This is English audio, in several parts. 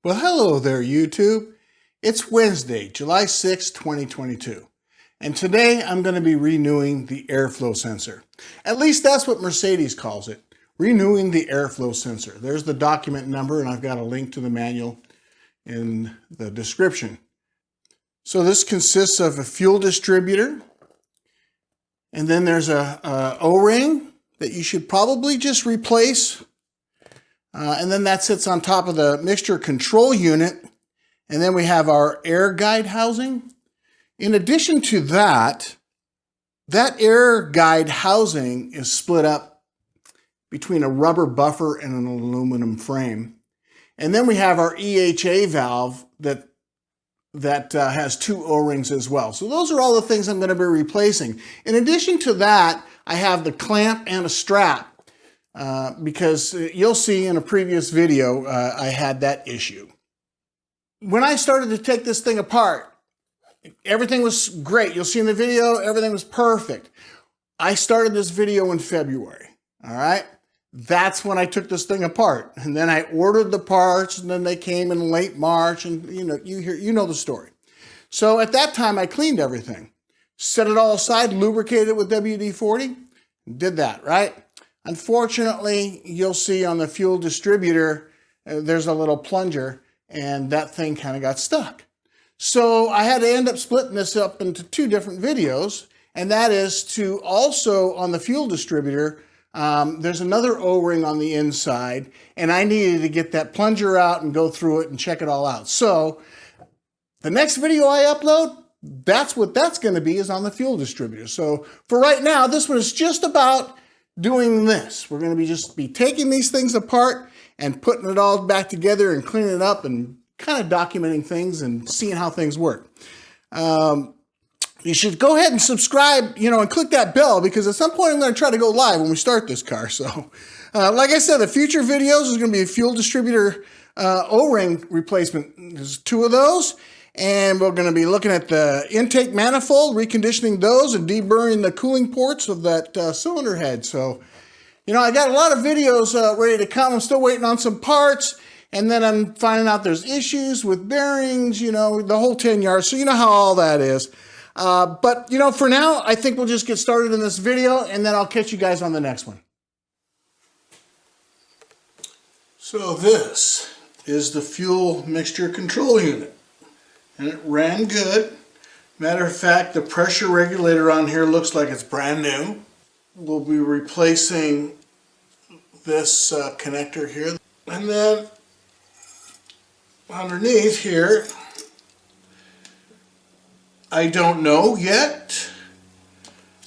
Well, hello there, YouTube. It's Wednesday, July 6, 2022. And today I'm going to be renewing the airflow sensor. At least that's what Mercedes calls it, renewing the airflow sensor. There's the document number, and I've got a link to the manual in the description. So this consists of a fuel distributor, and then there's a O-ring that you should probably just replace. And then that sits on top of the mixture control unit. And then we have our air guide housing. In addition to that, that air guide housing is split up between a rubber buffer and an aluminum frame. And then we have our EHA valve that has two O-rings as well. So those are all the things I'm going to be replacing. In addition to that, I have the clamp and a strap. Because you'll see in a previous video, I had that issue. When I started to take this thing apart, everything was great. You'll see in the video, everything was perfect. I started this video in February, all right? That's when I took this thing apart. And then I ordered the parts, and then they came in late March, and you know the story. So at that time, I cleaned everything. Set it all aside, lubricated it with WD-40, did that, right? Unfortunately, you'll see on the fuel distributor, there's a little plunger, and that thing kind of got stuck. So I had to end up splitting this up into two different videos, and that is to also, on the fuel distributor, there's another O-ring on the inside, and I needed to get that plunger out and go through it and check it all out. So the next video I upload, that's what that's going to be, is on the fuel distributor. So for right now, this one is just about doing this. We're going to just be taking these things apart and putting it all back together and cleaning it up and kind of documenting things and seeing how things work. You should go ahead and subscribe, and click that bell, because at some point I'm going to try to go live when we start this car. So, like I said, the future videos is going to be a fuel distributor O-ring replacement. There's two of those. And we're going to be looking at the intake manifold, reconditioning those, and deburring the cooling ports of that cylinder head. So, I got a lot of videos ready to come. I'm still waiting on some parts. And then I'm finding out there's issues with bearings, the whole 10 yards. So you know how all that is. But, for now, I think we'll just get started in this video, and then I'll catch you guys on the next one. So this is the fuel mixture control unit. And it ran good. Matter of fact, the pressure regulator on here looks like it's brand new. We'll be replacing this connector here. And then underneath here, I don't know yet.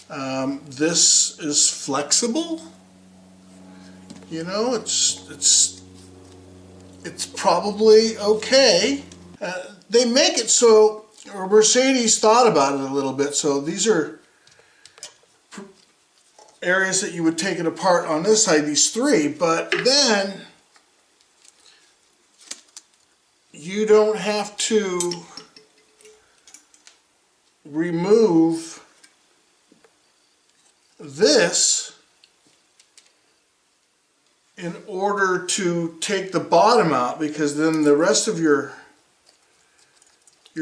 This is flexible. It's probably okay. They make it so, or Mercedes thought about it a little bit, so these are areas that you would take it apart on this side, these three, but then you don't have to remove this in order to take the bottom out, because then the rest of your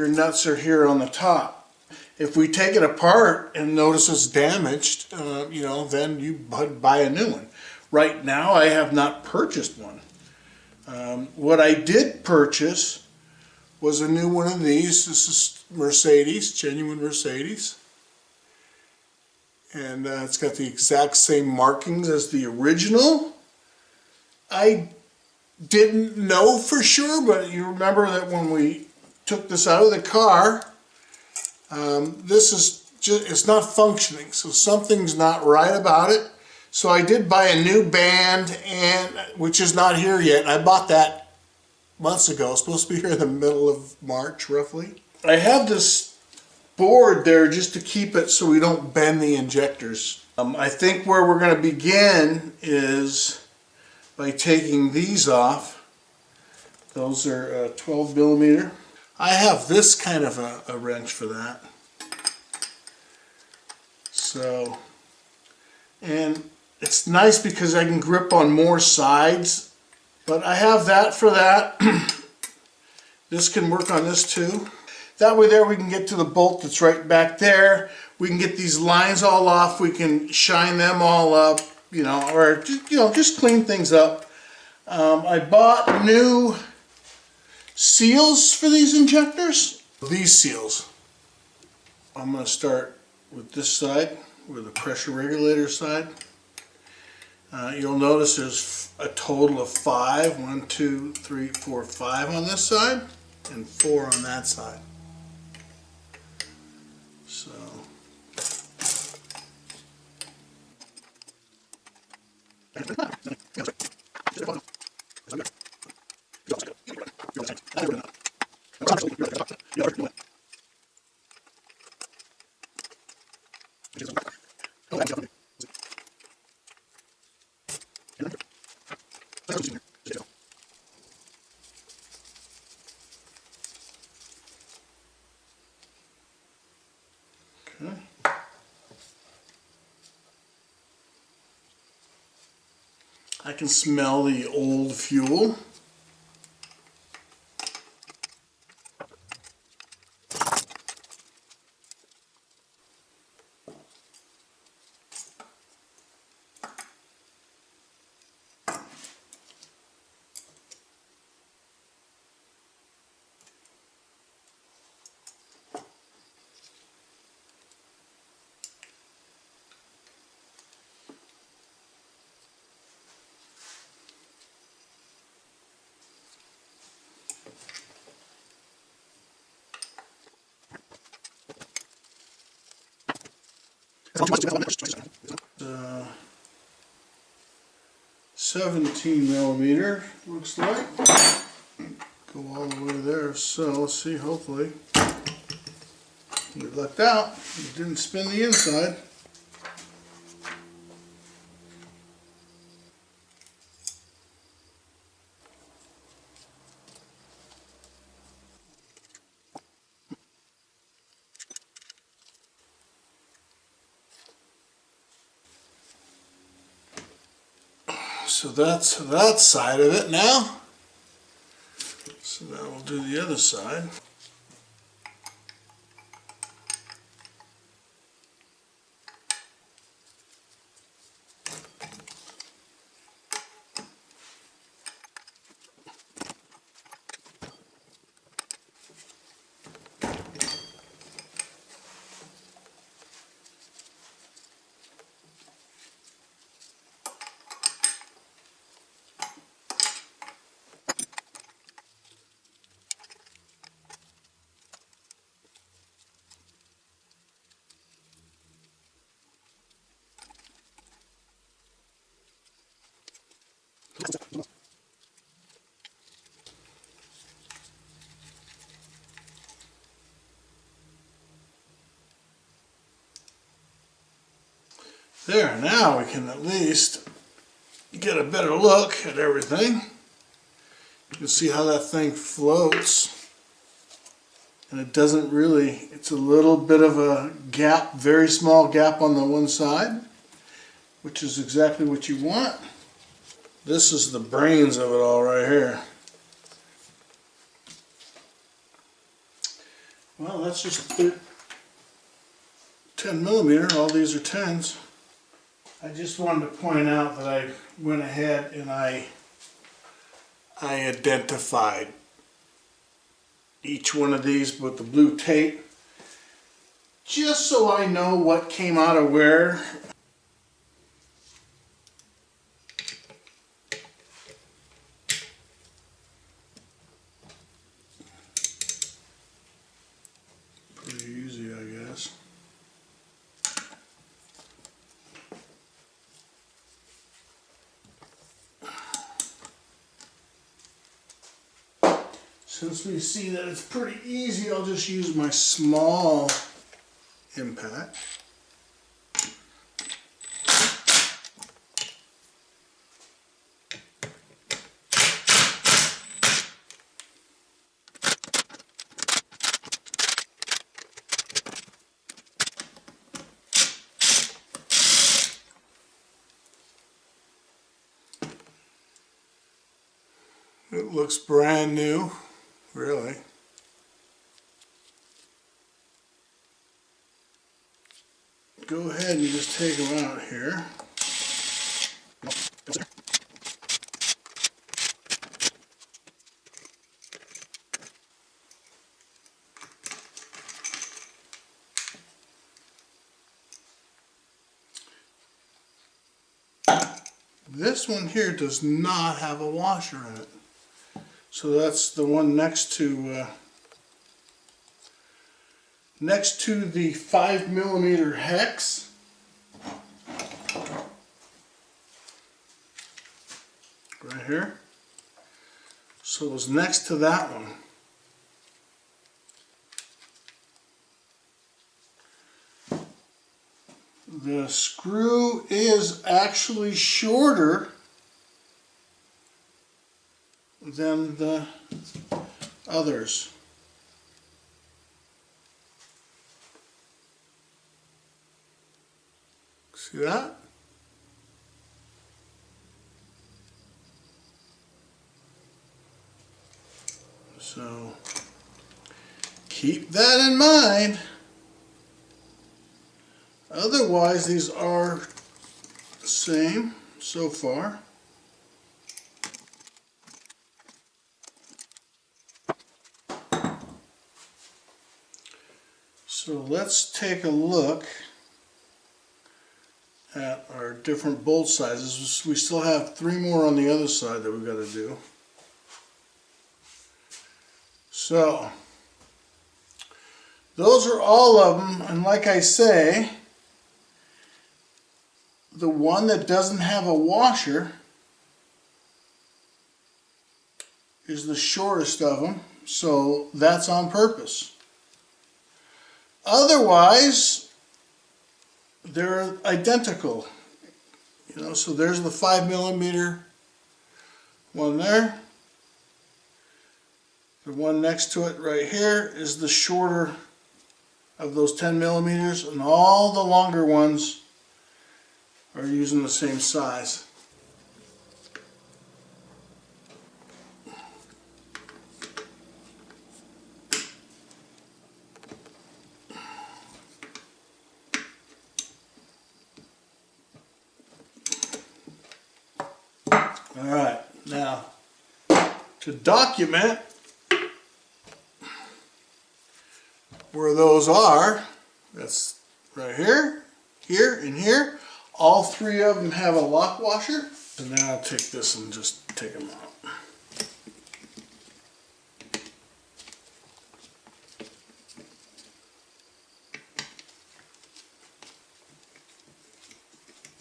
nuts are here on the top. If we take it apart and notice it's damaged, then you buy a new one. Right now, I have not purchased one. What I did purchase was a new one of these. This is Mercedes, genuine Mercedes. And it's got the exact same markings as the original. I didn't know for sure, but you remember that when we took this out of the car, this is just, it's not functioning, so something's not right about it. So I did buy a new band, which is not here yet. I bought that months ago. It's supposed to be here in the middle of March, roughly. I have this board there just to keep it so we don't bend the injectors. I think where we're going to begin is by taking these off. Those are 12 millimeter. I have this kind of a wrench for that. So, and it's nice because I can grip on more sides, but I have that for that. This can work on this too. That way there we can get to the bolt that's right back there. We can get these lines all off. We can shine them all up, you know, or just, you know, just clean things up. I bought new seals for these injectors. These seals. I'm going to start with this side, with the pressure regulator side. You'll notice there's a total of 5. 1, 2, 3, 4, 5 on this side, and 4 on that side. So okay. I can smell the old fuel. Uh, 17 millimeter looks like. Go all the way there. So let's see. Hopefully, we lucked out. It didn't spin the inside. So that's that side of it now. So now we'll do the other side. There, now we can at least get a better look at everything. You can see how that thing floats. And it doesn't really, it's a little bit of a gap, very small gap on the one side, which is exactly what you want. This is the brains of it all right here. Well, that's just 10 millimeter, all these are 10s. I just wanted to point out that I went ahead and I identified each one of these with the blue tape, just so I know what came out of where. Pretty easy, I guess. Since we see that it's pretty easy, I'll just use my small impact. It looks brand new. really. Go ahead and just take them out here. This one here does not have a washer in it. So that's the one next to the 5mm hex. Right here. So it was next to that one. The screw is actually shorter than the others. See that? So keep that in mind. Otherwise, these are the same so far. So let's take a look at our different bolt sizes. We still have 3 more on the other side that we've got to do. So those are all of them, and like I say, the one that doesn't have a washer is the shortest of them, so that's on purpose. Otherwise, they're identical. You know, so there's the 5mm one there. The one next to it right here is the shorter of those 10mm, and all the longer ones are using the same size. Alright, now to document where those are, that's right here, here, and here. All 3 of them have a lock washer. So now I'll take this and just take them out.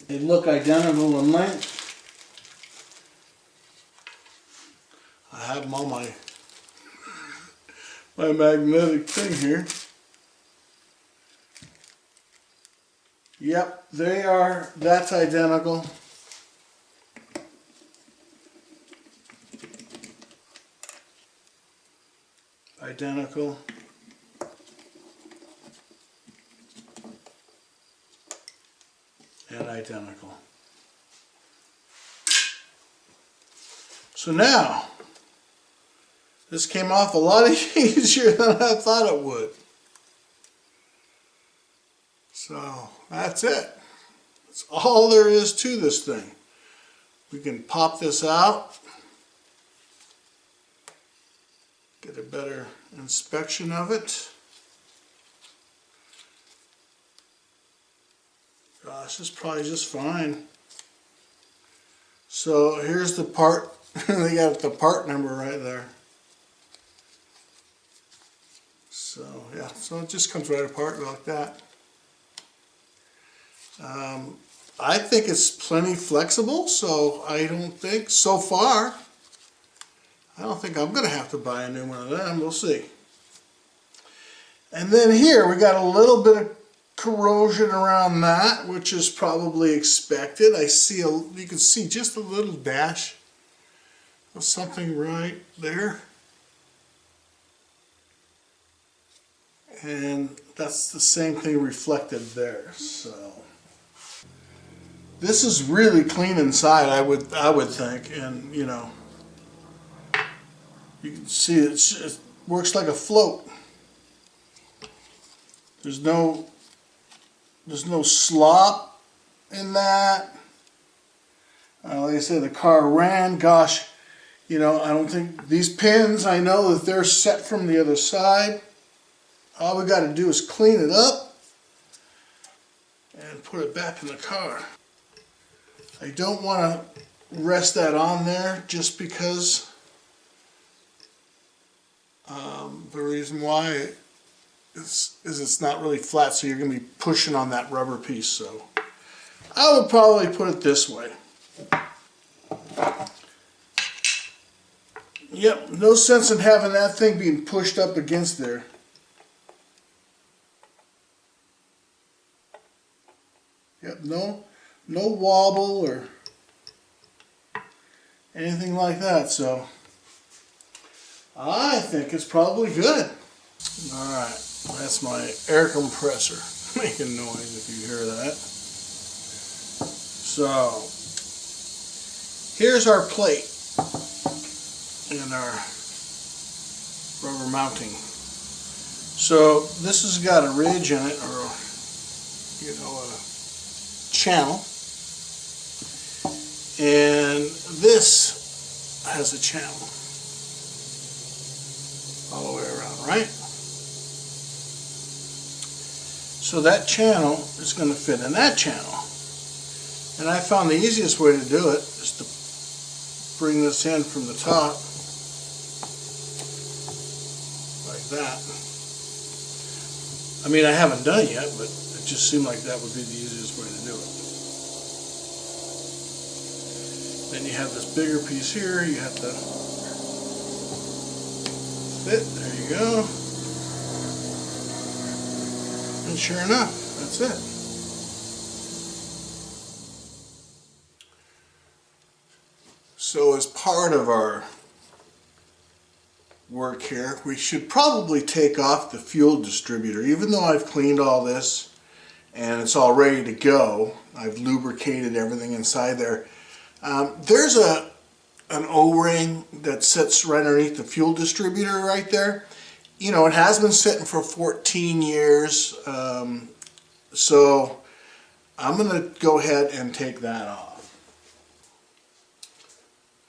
They look identical in length. I have them on my magnetic thing here. Yep, they are, that's identical. Identical. And identical. So now, this came off a lot easier than I thought it would. So that's it. That's all there is to this thing. We can pop this out, get a better inspection of it. Gosh, it's probably just fine. So here's the part. They got the part number right there. So yeah, so it just comes right apart like that. I think it's plenty flexible, so I don't think, so far, I don't think I'm going to have to buy a new one of them. We'll see. And then here we got a little bit of corrosion around that, which is probably expected. I see you can see just a little dash of something right there. And that's the same thing reflected there. So this is really clean inside, I would think, and you know, you can see it's just, works like a float. There's no slop in that. Like I said, the car ran. Gosh, you know, I don't think these pins, I know that they're set from the other side. All we got to do is clean it up and put it back in the car. I don't want to rest that on there just because the reason why is it's not really flat, so you're going to be pushing on that rubber piece. So I would probably put it this way. Yep, no sense in having that thing being pushed up against there. Yep, no wobble or anything like that, so I think it's probably good. Alright, that's my air compressor making noise if you hear that. So, here's our plate and our rubber mounting. So this has got a ridge in it, or you know, a channel, and this has a channel all the way around, right? So that channel is going to fit in that channel, and I found the easiest way to do it is to bring this in from the top like that. I mean, I haven't done it yet, but it just seemed like that would be the easiest way to do it. Then you have this bigger piece here, you have to fit, there you go. And sure enough, that's it. So as part of our work here, we should probably take off the fuel distributor. Even though I've cleaned all this and it's all ready to go, I've lubricated everything inside there. There's an O-ring that sits right underneath the fuel distributor right there. You know, it has been sitting for 14 years, so I'm going to go ahead and take that off.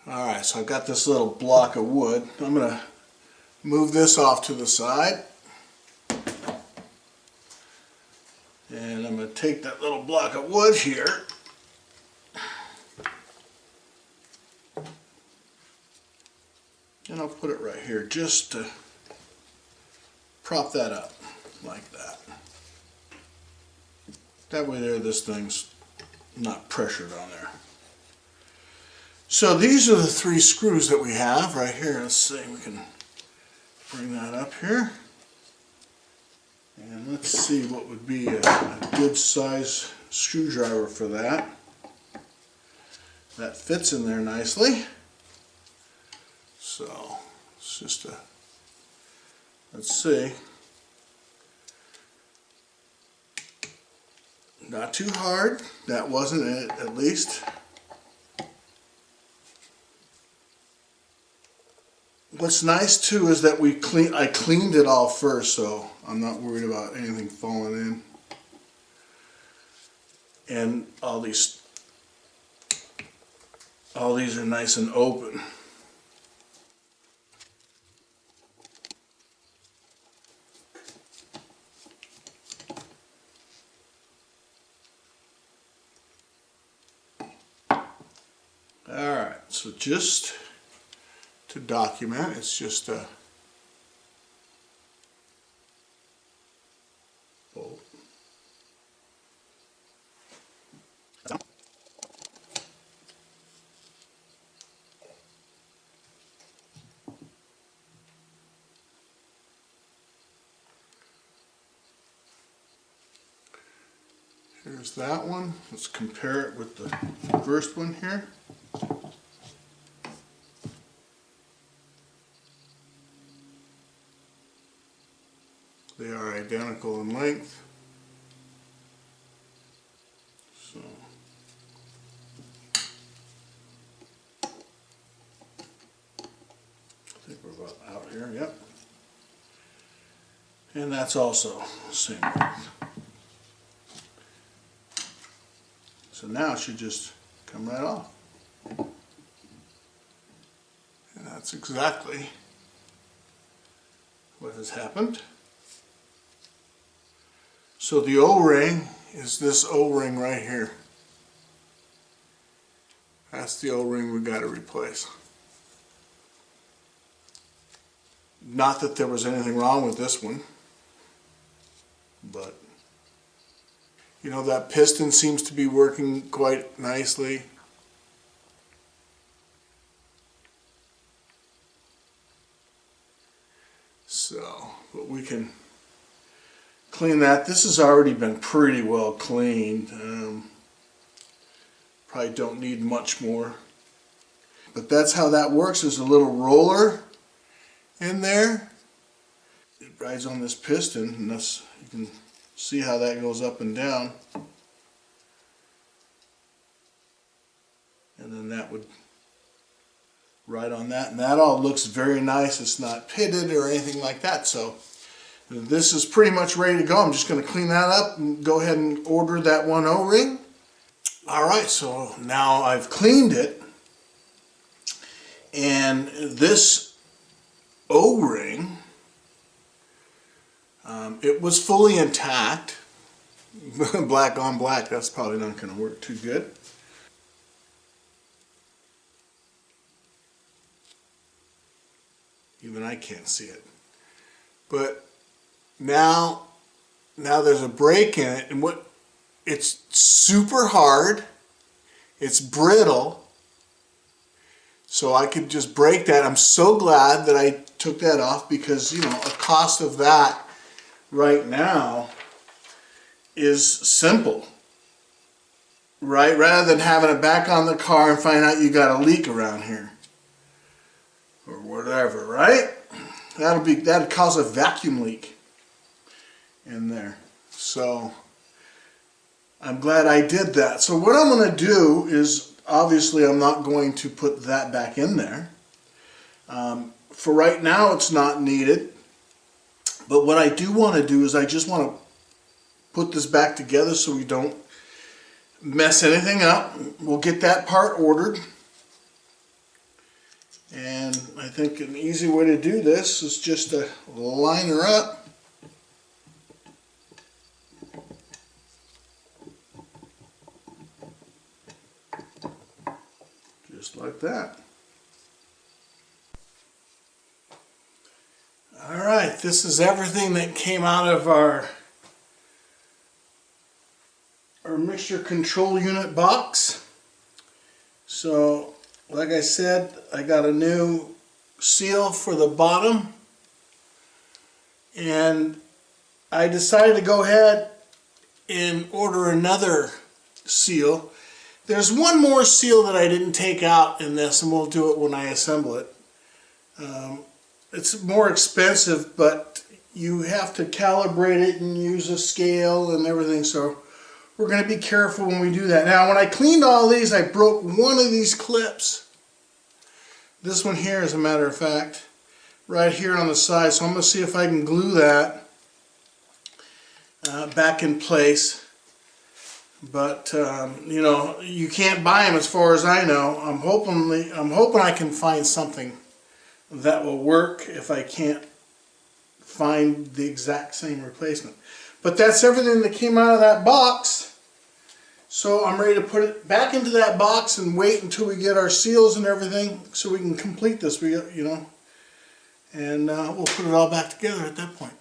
Alright, so I've got this little block of wood. I'm going to move this off to the side. And I'm going to take that little block of wood here. And I'll put it right here just to prop that up like that. That way there, this thing's not pressured on there. So these are the 3 screws that we have right here. Let's see, we can bring that up here. And let's see what would be a good size screwdriver for that. That fits in there nicely. So it's just a, let's see. Not too hard. That wasn't it, at least. What's nice too is that I cleaned it all first, so I'm not worried about anything falling in. And all these are nice and open. Alright, so just to document, it's just a bolt. Here's that one. Let's compare it with the first one here. They are identical in length. So I think we're about out here, yep. And that's also the same length. So now it should just come right off. And that's exactly what has happened. So the O-ring is this O-ring right here. That's the O-ring we got to replace. Not that there was anything wrong with this one, but you know, that piston seems to be working quite nicely. So, but we can clean that. This has already been pretty well cleaned. Probably don't need much more. But that's how that works. There's a little roller in there. It rides on this piston, and that's, you can see how that goes up and down. And then that would ride on that, and that all looks very nice. It's not pitted or anything like that. So this is pretty much ready to go. I'm just going to clean that up and go ahead and order that one O-ring. Alright, so now I've cleaned it, and this O-ring, it was fully intact. Black on black, that's probably not going to work too good. Even I can't see it. But now there's a break in it, and it's super hard, it's brittle, so I could just break that. I'm so glad that I took that off, because you know, a cost of that right now is simple, right? Rather than having it back on the car and find out you got a leak around here or whatever, right? That'd cause a vacuum leak in there. So I'm glad I did that. So what I'm going to do is, obviously I'm not going to put that back in there. For right now it's not needed. But what I do want to do is I just want to put this back together so we don't mess anything up. We'll get that part ordered. And I think an easy way to do this is just to line her up. Just like that. Alright, this is everything that came out of our mixture control unit box. So, like I said, I got a new seal for the bottom, and I decided to go ahead and order another seal. There's one more seal that I didn't take out in this, and we'll do it when I assemble it. It's more expensive, but you have to calibrate it and use a scale and everything, so we're going to be careful when we do that. Now, when I cleaned all these, I broke one of these clips. This one here, as a matter of fact, right here on the side. So I'm going to see if I can glue that back in place. But you know, you can't buy them as far as I know. I'm hoping I can find something that will work if I can't find the exact same replacement. But that's everything that came out of that box. So I'm ready to put it back into that box and wait until we get our seals and everything so we can complete this, you know, and we'll put it all back together at that point.